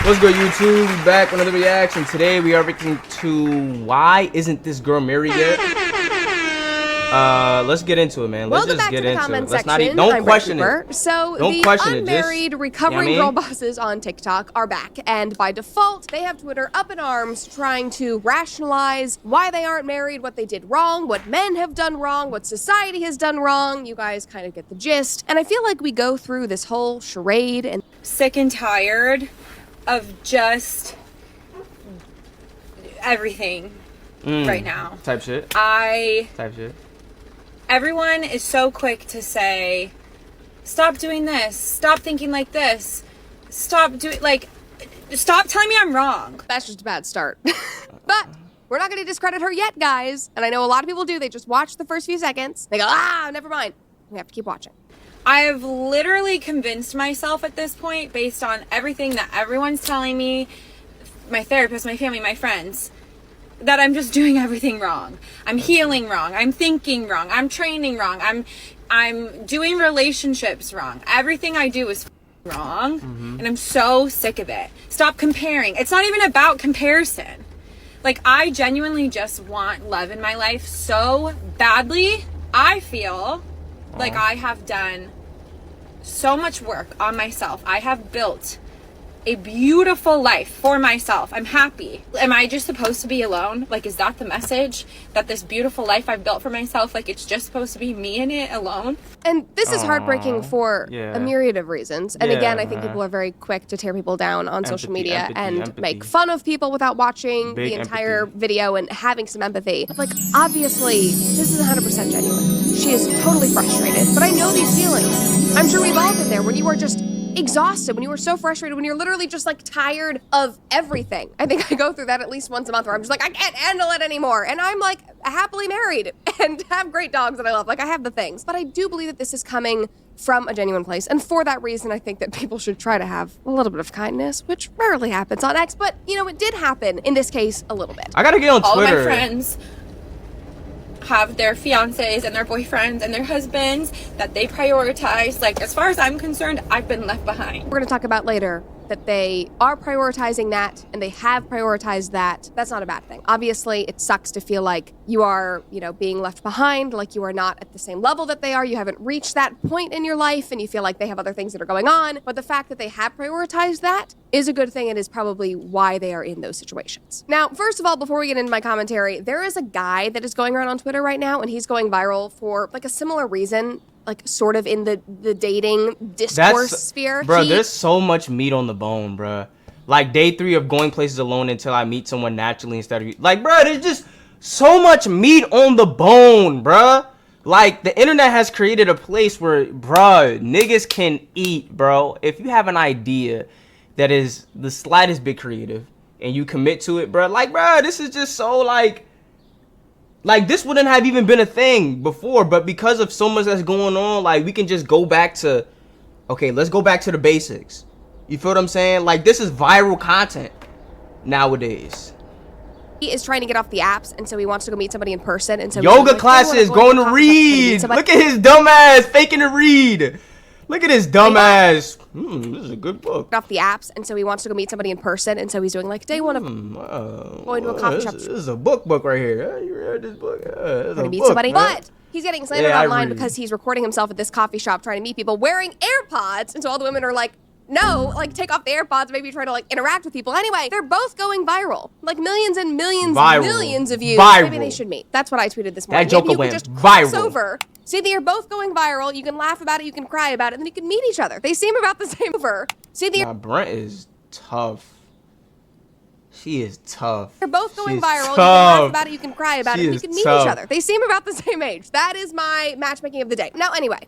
What's good, YouTube? We back with another reaction. Today we are reacting to Why Isn't This Girl Married Yet? Let's get into it, man. Let's just get into it. Let's not even, don't question it. So the unmarried recovering girl bosses on TikTok are back, and by default, they have Twitter up in arms trying to rationalize why they aren't married, what they did wrong, what men have done wrong, what society has done wrong. You guys kind of get the gist. And I feel like we go through this whole charade and sick and tired of just everything right now. Type shit. Everyone is so quick to say, stop doing this, stop thinking like this, stop telling me I'm wrong. That's just a bad start. But we're not going to discredit her yet, guys. And I know a lot of people do. They just watch the first few seconds. They go, never mind. We have to keep watching. I've literally convinced myself at this point, based on everything that everyone's telling me, my therapist, my family, my friends, that I'm just doing everything wrong. I'm healing wrong. I'm thinking wrong. I'm training wrong. I'm doing relationships wrong. Everything I do is wrong. And I'm so sick of it. Stop comparing. It's not even about comparison. Like, I genuinely just want love in my life so badly. I feel like I have done so much work on myself. I have built a beautiful life for myself. I'm happy. Am I just supposed to be alone? Like, is that the message? That this beautiful life I've built for myself, like, it's just supposed to be me in it alone? And this is heartbreaking for a myriad of reasons. And again, I think people are very quick to tear people down on social media and make fun of people without watching the entire video and having some empathy. Like, obviously, this is 100% genuine. She is totally frustrated, but I know these feelings. I'm sure we've all been there when you are just exhausted, when you were so frustrated, when you're literally just like tired of everything. I think I go through that at least once a month where I'm just like, I can't handle it anymore. And I'm like happily married and have great dogs that I love. Like, I have the things. But I do believe that this is coming from a genuine place. And for that reason, I think that people should try to have a little bit of kindness, which rarely happens on X. But, you know, it did happen in this case a little bit. I gotta get on Twitter. All my friends have their fiancés and their boyfriends and their husbands that they prioritize. Like, as far as I'm concerned, I've been left behind. We're gonna talk about later that they are prioritizing that and they have prioritized that. That's not a bad thing. Obviously, it sucks to feel like you are, you know, being left behind, like you are not at the same level that they are. You haven't reached that point in your life and you feel like they have other things that are going on. But the fact that they have prioritized that is a good thing and is probably why they are in those situations. Now, first of all, before we get into my commentary, there is a guy that is going around on Twitter right now and he's going viral for like a similar reason, like sort of in the dating discourse sphere. Bro, there's so much meat on the bone, bro. Like, day 3 of going places alone until I meet someone naturally instead of you. Like, bro, there's just so much meat on the bone, bro. Like, the internet has created a place where, bro, niggas can eat, bro. If you have an idea that is the slightest bit creative and you commit to it, bro, like, bro, this is just so, like, this wouldn't have even been a thing before, but because of so much that's going on, like, we can just go back to, okay, let's go back to the basics. You feel what I'm saying? Like, this is viral content nowadays. He is trying to get off the apps, and so he wants to go meet somebody in person, and so yoga classes, going to read. Look at his dumb ass faking to read. Look at his dumb ass. This is a good book. Off the apps, and so he wants to go meet somebody in person, and so he's doing like day one of going to a coffee shop. This is a book right here. You read this book? Trying to meet somebody, but he's getting slandered online because he's recording himself at this coffee shop trying to meet people wearing AirPods, and so all the women are like, no, like, take off the AirPods, maybe try to like interact with people. Anyway, they're both going viral, like millions and millions, millions of views. Maybe they should meet. That's what I tweeted this morning. That joke went viral. Over. See that you're both going viral. You can laugh about it, you can cry about it, and then you can meet each other. They seem about the same over. See that Brent is tough. She is tough. They're both going viral. You can laugh about it, you can cry about it, and you can meet each other. They seem about the same age. That is my matchmaking of the day. Now, anyway,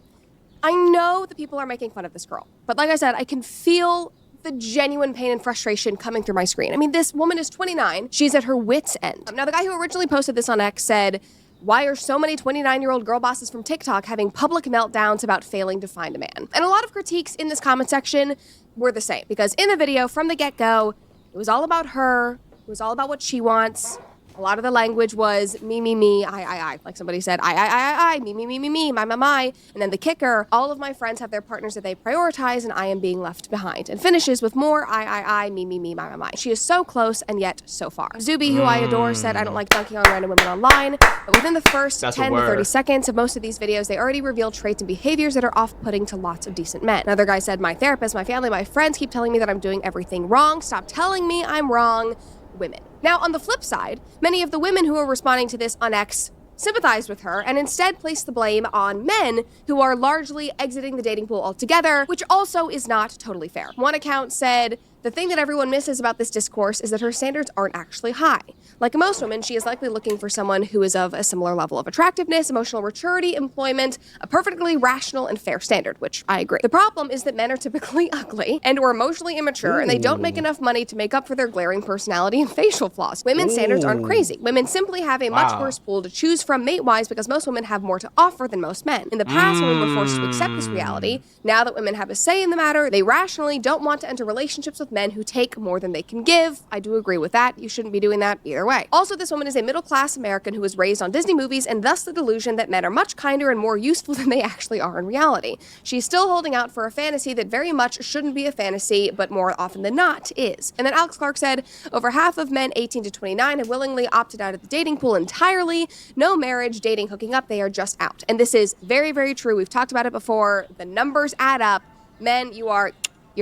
I know that people are making fun of this girl, but like I said, I can feel the genuine pain and frustration coming through my screen. I mean, this woman is 29. She's at her wit's end. Now, the guy who originally posted this on X said, why are so many 29-year-old girl bosses from TikTok having public meltdowns about failing to find a man? And a lot of critiques in this comment section were the same, because in the video, from the get-go, it was all about her. It was all about what she wants. A lot of the language was me, I. Like somebody said, I, me, my. And then the kicker, all of my friends have their partners that they prioritize and I am being left behind. And finishes with more I, me, my. She is so close and yet so far. Zuby, who I adore, said, I don't like dunking on random women online. But within the first 10 to 30 seconds of most of these videos, they already reveal traits and behaviors that are off-putting to lots of decent men. Another guy said, my therapist, my family, my friends keep telling me that I'm doing everything wrong. Stop telling me I'm wrong. Women. Now, on the flip side, many of the women who are responding to this on X sympathized with her and instead placed the blame on men who are largely exiting the dating pool altogether, which also is not totally fair. One account said, the thing that everyone misses about this discourse is that her standards aren't actually high. Like most women, she is likely looking for someone who is of a similar level of attractiveness, emotional maturity, employment, a perfectly rational and fair standard, which I agree. The problem is that men are typically ugly and or emotionally immature, and they don't make enough money to make up for their glaring personality and facial flaws. Women's standards aren't crazy. Women simply have a much worse pool to choose from mate-wise because most women have more to offer than most men. In the past, women were forced to accept this reality. Now that women have a say in the matter, they rationally don't want to enter relationships with men who take more than they can give. I do agree with that. You shouldn't be doing that either way. Also, this woman is a middle-class American who was raised on Disney movies and thus the delusion that men are much kinder and more useful than they actually are in reality. She's still holding out for a fantasy that very much shouldn't be a fantasy, but more often than not is. And then Alex Clark said, over half of men 18 to 29 have willingly opted out of the dating pool entirely. No marriage, dating, hooking up, they are just out. And this is very, very true. We've talked about it before. The numbers add up. Men, you're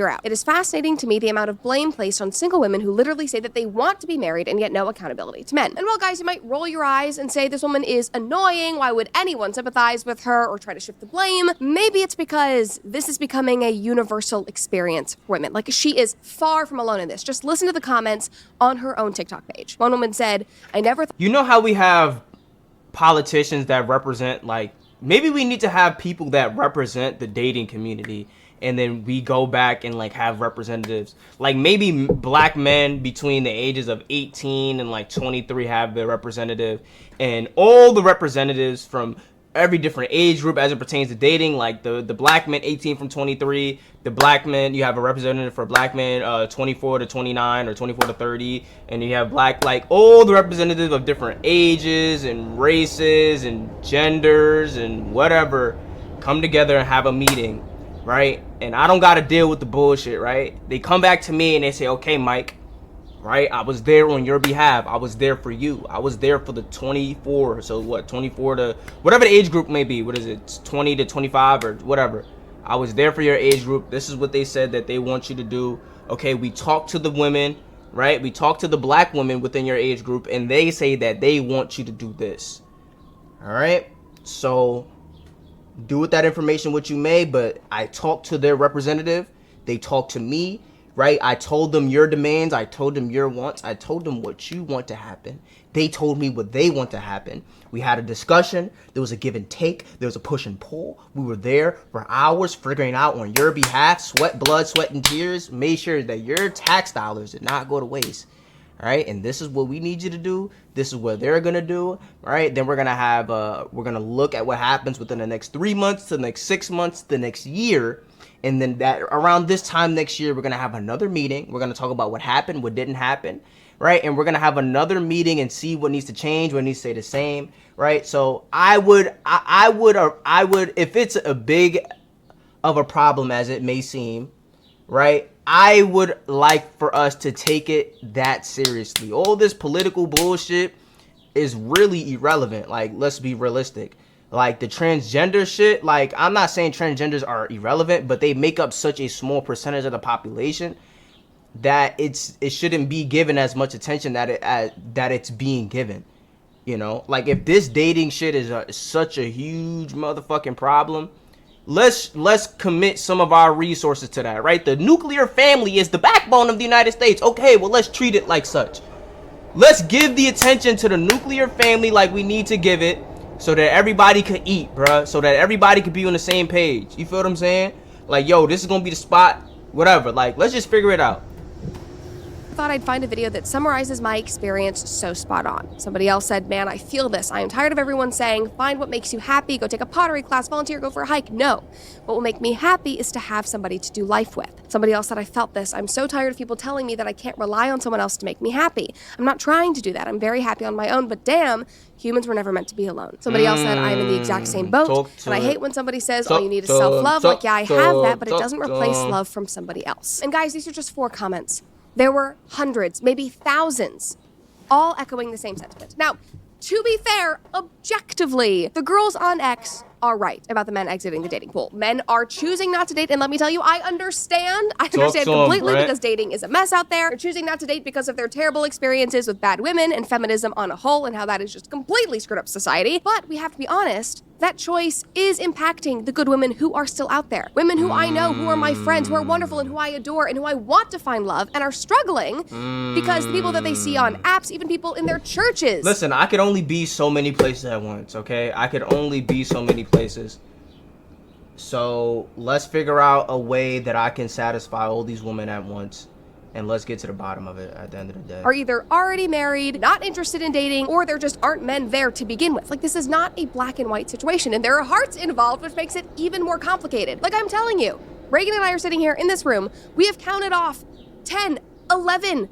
out. It is fascinating to me the amount of blame placed on single women who literally say that they want to be married and yet no accountability to men. And while guys, you might roll your eyes and say this woman is annoying, why would anyone sympathize with her or try to shift the blame? Maybe it's because this is becoming a universal experience for women. Like, she is far from alone in this. Just listen to the comments on her own TikTok page. One woman said, I never You know how we have politicians that represent, like, maybe we need to have people that represent the dating community, and then we go back and like have representatives, like maybe black men between the ages of 18 and like 23 have their representative, and all the representatives from every different age group as it pertains to dating, like the black men 18 from 23, the black men, you have a representative for black men 24 to 29 or 24 to 30, and you have like all the representatives of different ages and races and genders and whatever come together and have a meeting, right? And I don't got to deal with the bullshit, right? They come back to me and they say, okay, Mike, right? I was there on your behalf. I was there for you. I was there for the 24. So what, 24 to whatever the age group may be. What is it? 20 to 25 or whatever. I was there for your age group. This is what they said that they want you to do. Okay, we talked to the women, right? We talked to the black women within your age group, and they say that they want you to do this. All right? So do with that information what you may, but I talked to their representative. They talked to me, right? I told them your demands. I told them your wants. I told them what you want to happen. They told me what they want to happen. We had a discussion. There was a give and take. There was a push and pull. We were there for hours figuring out on your behalf, sweat, blood, sweat, and tears. Made sure that your tax dollars did not go to waste. All right, and this is what we need you to do. This is what they're gonna do. All right, then we're gonna have we're gonna look at what happens within the next 3 months to the next 6 months, the next year, and then that around this time next year, we're gonna have another meeting. We're gonna talk about what happened, what didn't happen, right? And we're gonna have another meeting and see what needs to change, what needs to stay the same, right? So I would, if it's a big of a problem as it may seem, right? I would like for us to take it that seriously. All this political bullshit is really irrelevant. Like, let's be realistic. Like, the transgender shit, like, I'm not saying transgenders are irrelevant, but they make up such a small percentage of the population that it shouldn't be given as much attention that it's being given. You know, like, if this dating shit is such a huge motherfucking problem, let's commit some of our resources to that, right? The nuclear family is the backbone of the United States. Okay, well, let's treat it like such. Let's give the attention to the nuclear family like we need to give it, so that everybody could eat, bruh. So that everybody could be on the same page. You feel what I'm saying? Like, yo, this is gonna be the spot, whatever. Like, let's just figure it out. thought I'd find a video that summarizes my experience so spot on. Somebody else said, man, I feel this. I am tired of everyone saying, find what makes you happy, go take a pottery class, volunteer, go for a hike. No, what will make me happy is to have somebody to do life with. Somebody else said, I felt this. I'm so tired of people telling me that I can't rely on someone else to make me happy. I'm not trying to do that. I'm very happy on my own, but damn, humans were never meant to be alone. Somebody else said, I'm in the exact same boat, and I hate when somebody says, all you need is self-love. Like, yeah, I have that, but it doesn't replace love from somebody else. And guys, these are just 4 comments. There were hundreds, maybe thousands, all echoing the same sentiment. Now, to be fair, objectively, the girls on X are right about the men exiting the dating pool. Men are choosing not to date, and let me tell you, I understand completely because dating is a mess out there. They're choosing not to date because of their terrible experiences with bad women and feminism on a whole, and how that has just completely screwed up society. But we have to be honest, that choice is impacting the good women who are still out there. Women who I know, who are my friends, who are wonderful and who I adore and who I want to find love and are struggling because the people that they see on apps, even people in their churches. Listen, I could only be so many places at once, okay? I could only be so many places. So let's figure out a way that I can satisfy all these women at once. And let's get to the bottom of it at the end of the day. Are either already married, not interested in dating, or there just aren't men there to begin with. Like, this is not a black and white situation, and there are hearts involved, which makes it even more complicated. Like, I'm telling you, Reagan and I are sitting here in this room. We have counted off 10, 11.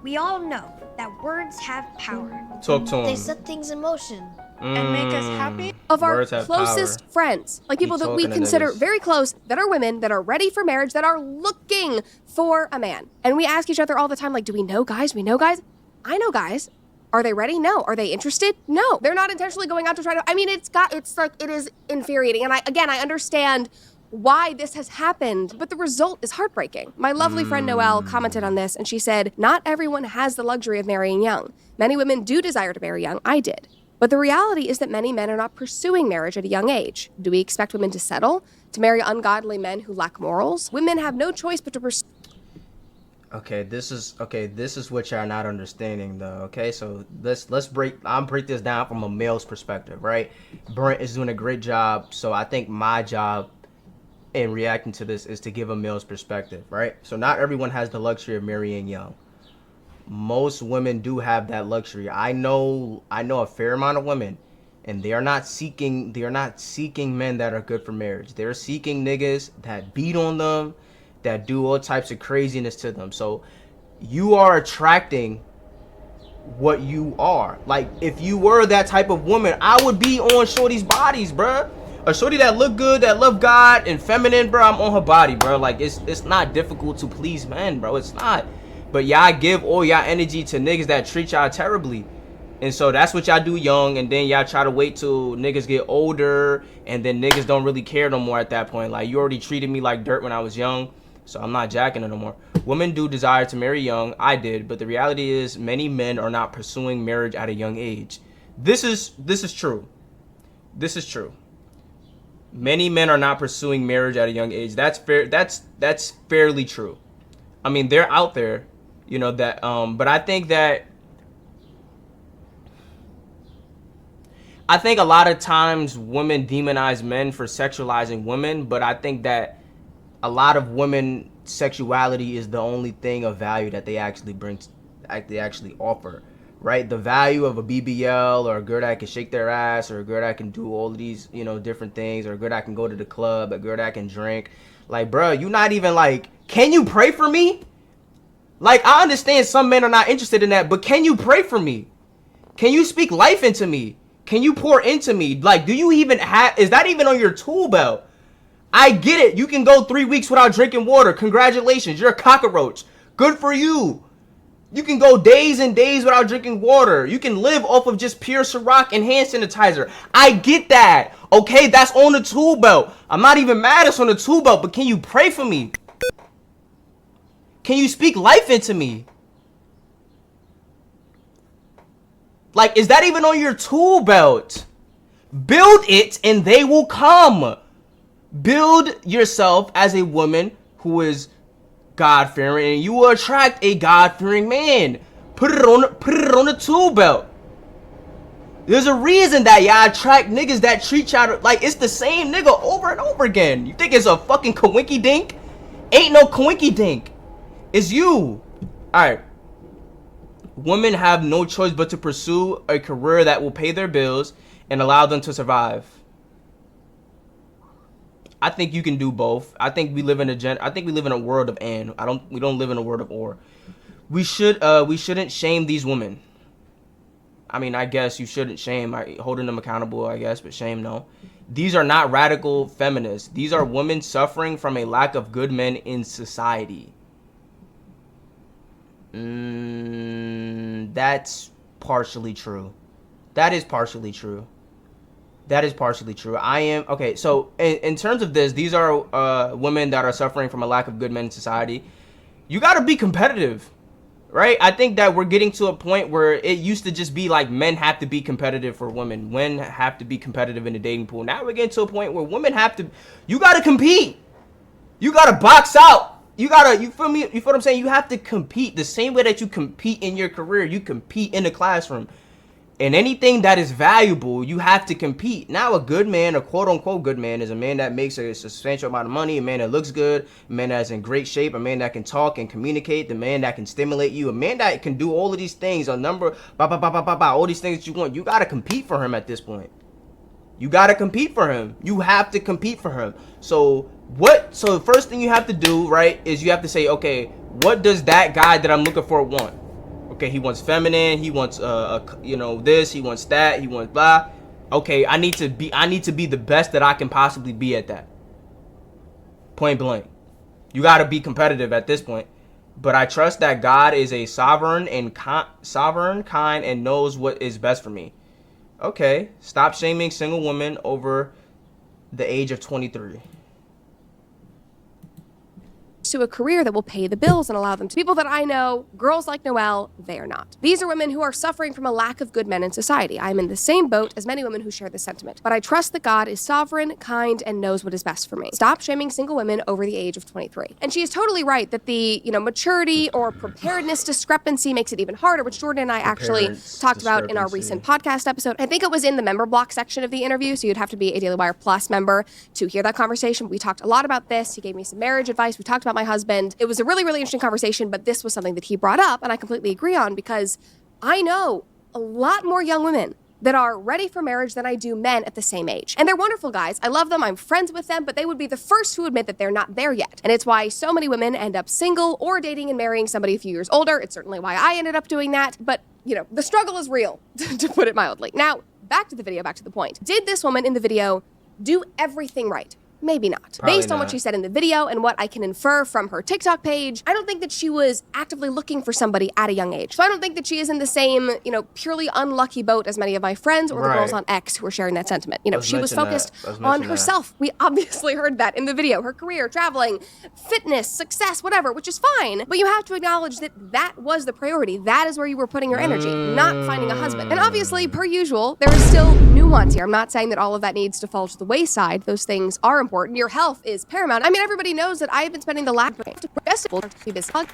We all know that words have power. Talk to 'em. They set things in motion. And make us happy. Of our closest friends, like people that we consider very close, that are women, that are ready for marriage, that are looking for a man. And we ask each other all the time, like, do we know guys? We know guys? I know guys. Are they ready? No. Are they interested? No. They're not intentionally going out to try to, I mean, it is infuriating. And I understand why this has happened, but the result is heartbreaking. My lovely friend Noelle commented on this, and she said, not everyone has the luxury of marrying young. Many women do desire to marry young. I did. But the reality is that many men are not pursuing marriage at a young age. Do we expect women to settle? To marry ungodly men who lack morals? Women have no choice but to pursue. Okay, this is what y'all not understanding though. Okay, so let's break this down from a male's perspective, right? Brent is doing a great job, so I think my job in reacting to this is to give a male's perspective, right? So not everyone has the luxury of marrying young. Most women do have that luxury. I know a fair amount of women, and they are not seeking men that are good for marriage. They're seeking niggas that beat on them, that do all types of craziness to them. So you are attracting what you are. Like, if you were that type of woman, I would be on shorty's bodies, bruh. A shorty that look good, that love God and feminine, bro, I'm on her body, bro. Like, it's not difficult to please men, bro. It's not. But y'all give all y'all energy to niggas that treat y'all terribly. And so that's what y'all do young, and then y'all try to wait till niggas get older, and then niggas don't really care no more at that point. Like, you already treated me like dirt when I was young, so I'm not jacking it no more. Women do desire to marry young. I did, but the reality is many men are not pursuing marriage at a young age. This is true. This is true. Many men are not pursuing marriage at a young age. That's fair. That's fairly true. I mean, they're out there, you know, that but I think a lot of times women demonize men for sexualizing women, but I think that a lot of women sexuality is the only thing of value that they actually bring, they actually offer, right? The value of a BBL, or a girl that can shake their ass, or a girl that can do all of these, you know, different things, or a girl that can go to the club, a girl that can drink. Like, bro, you not even like, can you pray for me? Like, I understand some men are not interested in that, but can you pray for me? Can you speak life into me? Can you pour into me? Like, do you even have, is that even on your tool belt? I get it. You can go 3 weeks without drinking water. Congratulations. You're a cockroach. Good for you. You can go days and days without drinking water. You can live off of just pure Ciroc and hand sanitizer. I get that. Okay, that's on the tool belt. I'm not even mad it's on the tool belt, but can you pray for me? Can you speak life into me? Like, is that even on your tool belt? Build it and they will come. Build yourself as a woman who is God-fearing, and you will attract a God-fearing man. Put it on the tool belt. There's a reason that y'all attract niggas that treat y'all like it's the same nigga over and over again. You think it's a fucking coinky dink? Ain't no coinky dink. It's you. Alright. Women have no choice but to pursue a career that will pay their bills and allow them to survive. I think you can do both. I think we live in a world of and. We don't live in a world of or. We shouldn't shame these women. I mean, I guess you shouldn't shame, holding them accountable, I guess, but shame, no. These are not radical feminists. These are women suffering from a lack of good men in society. That's partially true. That is partially true. Okay, so in terms of this, these are women that are suffering from a lack of good men in society. You gotta be competitive. Right? I think that we're getting to a point where it used to just be like men have to be competitive for women. Men have to be competitive in the dating pool. Now we're getting to a point where women have to, you got to compete. You got to box out. You feel me? You feel what I'm saying? You have to compete the same way that you compete in your career. You compete in the classroom. And anything that is valuable, you have to compete. Now a good man, a quote-unquote good man, is a man that makes a substantial amount of money, a man that looks good, a man that's in great shape, a man that can talk and communicate, the man that can stimulate you, a man that can do all of these things, all these things that you want. You got to compete for him at this point. You got to compete for him. You have to compete for him. So the first thing you have to do, right, is you have to say, okay, what does that guy that I'm looking for want? Okay, he wants feminine, he wants this, he wants that, he wants blah. Okay, I need to be the best that I can possibly be at that. Point blank. You got to be competitive at this point. But I trust that God is a sovereign, kind, and knows what is best for me. Okay, stop shaming single women over the age of 23. To a career that will pay the bills and allow them to. People that I know, girls like Noelle, they are not. These are women who are suffering from a lack of good men in society. I am in the same boat as many women who share this sentiment. But I trust that God is sovereign, kind, and knows what is best for me. Stop shaming single women over the age of 23. And she is totally right that the, maturity or preparedness discrepancy makes it even harder, which Jordan and I actually talked about in our recent podcast episode. I think it was in the member block section of the interview, so you'd have to be a Daily Wire Plus member to hear that conversation. We talked a lot about this. He gave me some marriage advice. We talked about my husband. It was a really, really interesting conversation, but this was something that he brought up, and I completely agree on, because I know a lot more young women that are ready for marriage than I do men at the same age. And they're wonderful guys. I love them. I'm friends with them, but they would be the first to admit that they're not there yet. And it's why so many women end up single or dating and marrying somebody a few years older. It's certainly why I ended up doing that. But, the struggle is real, to put it mildly. Now, back to the video, back to the point. Did this woman in the video do everything right? Maybe not. Probably Based on not. what she said in the video and what I can infer from her TikTok page, I don't think that she was actively looking for somebody at a young age. So I don't think that she is in the same, purely unlucky boat as many of my friends or the girls on X who are sharing that sentiment. She was focused on herself. We obviously heard that in the video. Her career, traveling, fitness, success, whatever, which is fine. But you have to acknowledge that that was the priority. That is where you were putting your energy, not finding a husband. And obviously, per usual, there is still nuance here. I'm not saying that all of that needs to fall to the wayside. Those things are important. Your health is paramount. I mean, everybody knows that I have been spending the last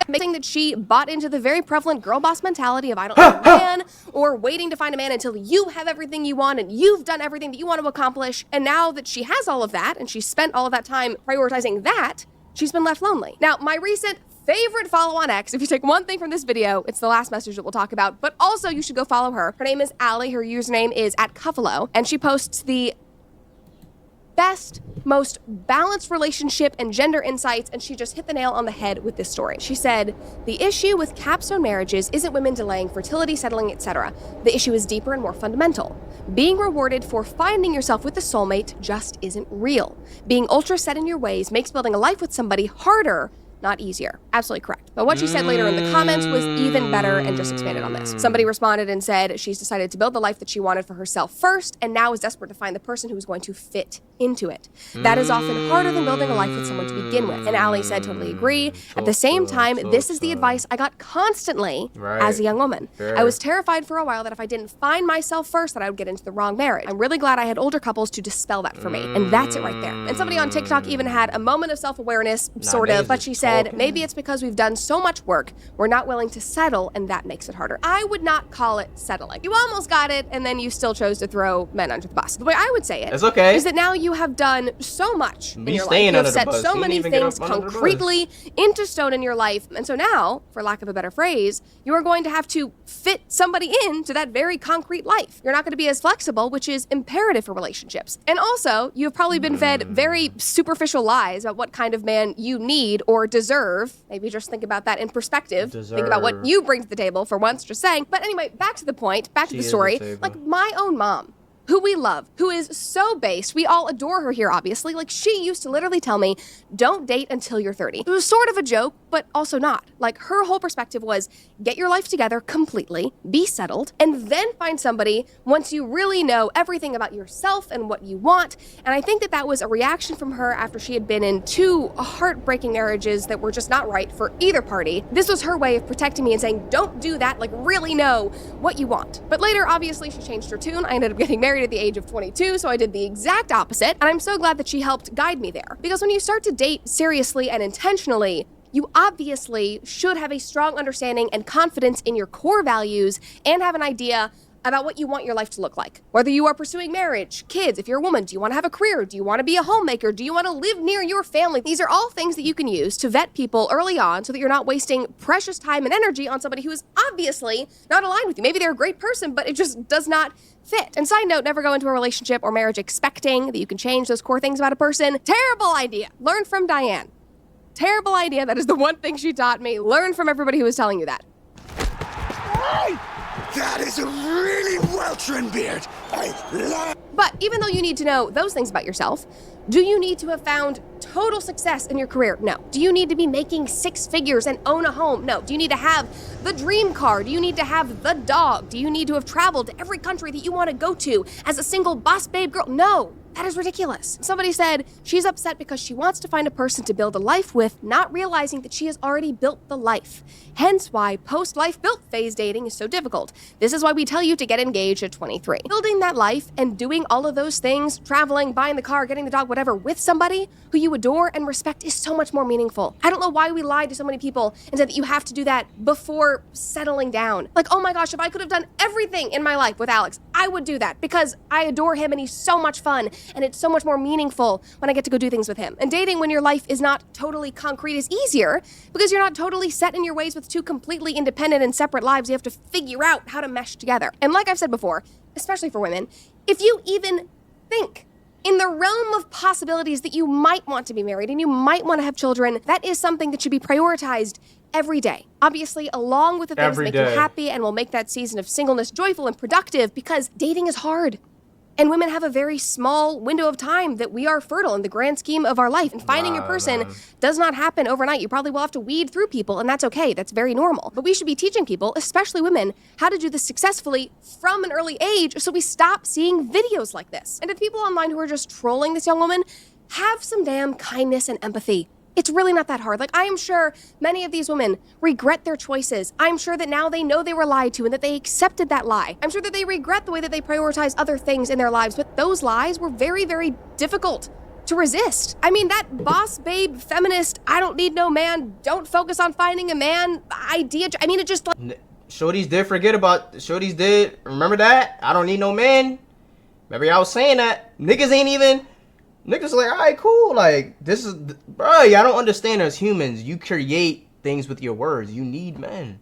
making that she bought into the very prevalent girl boss mentality of I don't want a man, or waiting to find a man until you have everything you want and you've done everything that you want to accomplish. And now that she has all of that and she's spent all of that time prioritizing that, she's been left lonely. Now, my recent favorite follow on X, if you take one thing from this video, it's the last message that we'll talk about, but also you should go follow her. Her name is Allie. Her username is @Cuffalo, and she posts the best, most balanced relationship and gender insights, and she just hit the nail on the head with this story. She said, the issue with capstone marriages isn't women delaying fertility, settling, etc. The issue is deeper and more fundamental. Being rewarded for finding yourself with a soulmate just isn't real. Being ultra set in your ways makes building a life with somebody harder, not easier. Absolutely correct. But what she said later in the comments was even better and just expanded on this. Somebody responded and said she's decided to build the life that she wanted for herself first and now is desperate to find the person who is going to fit into it. That is often harder than building a life with someone to begin with. And Allie said, totally agree. At the same time, this is the advice I got constantly as a young woman. I was terrified for a while that if I didn't find myself first, that I would get into the wrong marriage. I'm really glad I had older couples to dispel that for me. And that's it right there. And somebody on TikTok even had a moment of self-awareness, sort of, but she said, maybe it's because we've done so much work, we're not willing to settle, and that makes it harder. I would not call it settling. You almost got it, and then you still chose to throw men under the bus. The way I would say it it's okay. is that now you have done so much in Me your life. staying You have under the set bus. so He many didn't even get things up under the bus. concretely into stone in your life. And so now, for lack of a better phrase, you are going to have to fit somebody into that very concrete life. You're not going to be as flexible, which is imperative for relationships. And also, you've probably been fed very superficial lies about what kind of man you need or deserve. Maybe just think about that in perspective. Think about what you bring to the table for once, just saying. But anyway, back to the point, back to the story. Like my own mom, who we love, who is so based. We all adore her here, obviously. Like, she used to literally tell me, don't date until you're 30. It was sort of a joke, but also not. Like, her whole perspective was, get your life together completely, be settled, and then find somebody once you really know everything about yourself and what you want. And I think that that was a reaction from her after she had been in 2 heartbreaking marriages that were just not right for either party. This was her way of protecting me and saying, don't do that, like, really know what you want. But later, obviously, she changed her tune. I ended up getting married at the age of 22, so I did the exact opposite, and I'm so glad that she helped guide me there. Because when you start to date seriously and intentionally, you obviously should have a strong understanding and confidence in your core values and have an idea about what you want your life to look like. Whether you are pursuing marriage, kids, if you're a woman, do you want to have a career? Do you want to be a homemaker? Do you want to live near your family? These are all things that you can use to vet people early on so that you're not wasting precious time and energy on somebody who is obviously not aligned with you. Maybe they're a great person, but it just does not fit. And side note, never go into a relationship or marriage expecting that you can change those core things about a person. Terrible idea. Learn from Diane. Terrible idea. That is the one thing she taught me. Learn from everybody who is telling you that. That is a really well-trimmed beard. But even though you need to know those things about yourself, do you need to have found total success in your career? No. Do you need to be making 6 figures and own a home? No. Do you need to have the dream car? Do you need to have the dog? Do you need to have traveled to every country that you want to go to as a single boss babe girl? No. That is ridiculous. Somebody said she's upset because she wants to find a person to build a life with, not realizing that she has already built the life. Hence why post-life built phase dating is so difficult. This is why we tell you to get engaged at 23. Building that life and doing all of those things, traveling, buying the car, getting the dog, whatever, with somebody who you adore and respect is so much more meaningful. I don't know why we lied to so many people and said that you have to do that before settling down. Like, oh my gosh, if I could have done everything in my life with Alex, I would do that because I adore him and he's so much fun. And it's so much more meaningful when I get to go do things with him. And dating when your life is not totally concrete is easier because you're not totally set in your ways with 2 completely independent and separate lives. You have to figure out how to mesh together. And like I've said before, especially for women, if you even think in the realm of possibilities that you might want to be married and you might want to have children, that is something that should be prioritized every day. Obviously, along with the things that make you happy and will make that season of singleness joyful and productive, because dating is hard. And women have a very small window of time that we are fertile in the grand scheme of our life. And finding your person does not happen overnight. You probably will have to weed through people, and that's okay. That's very normal. But we should be teaching people, especially women, how to do this successfully from an early age so we stop seeing videos like this. And to the people online who are just trolling this young woman, have some damn kindness and empathy. It's really not that hard. Like, I am sure many of these women regret their choices. I'm sure that now they know they were lied to and that they accepted that lie. I'm sure that they regret the way that they prioritize other things in their lives, but those lies were very, very difficult to resist. I mean, that boss babe feminist, I don't need no man, don't focus on finding a man idea. I mean, it just like... Shorties did forget about, Shorties did, remember that? I don't need no man. Remember y'all was saying that? Niggas ain't even... Niggas like, all right, cool. Like, this is, bro, y'all don't understand as humans. You create things with your words. You need men.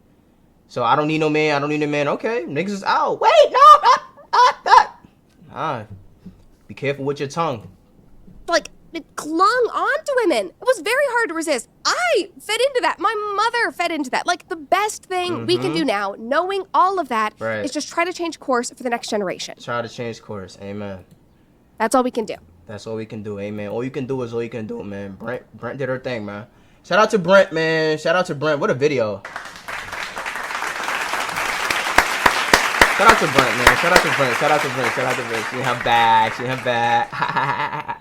So I don't need no man. I don't need a man. Okay, niggas is out. Wait, no. Be careful with your tongue. Like, it clung on to women. It was very hard to resist. I fed into that. My mother fed into that. Like, the best thing we can do now, knowing all of that, is just try to change course for the next generation. Try to change course. Amen. That's all we can do. That's all we can do, amen. All you can do is all you can do, man. Brent did her thing, man. Shout out to Brent, man. Shout out to Brent. What a video. Shout out to Brent, man. Shout out to Brent. Shout out to Brent. Shout out to Brent. She in her bag. She in her bag.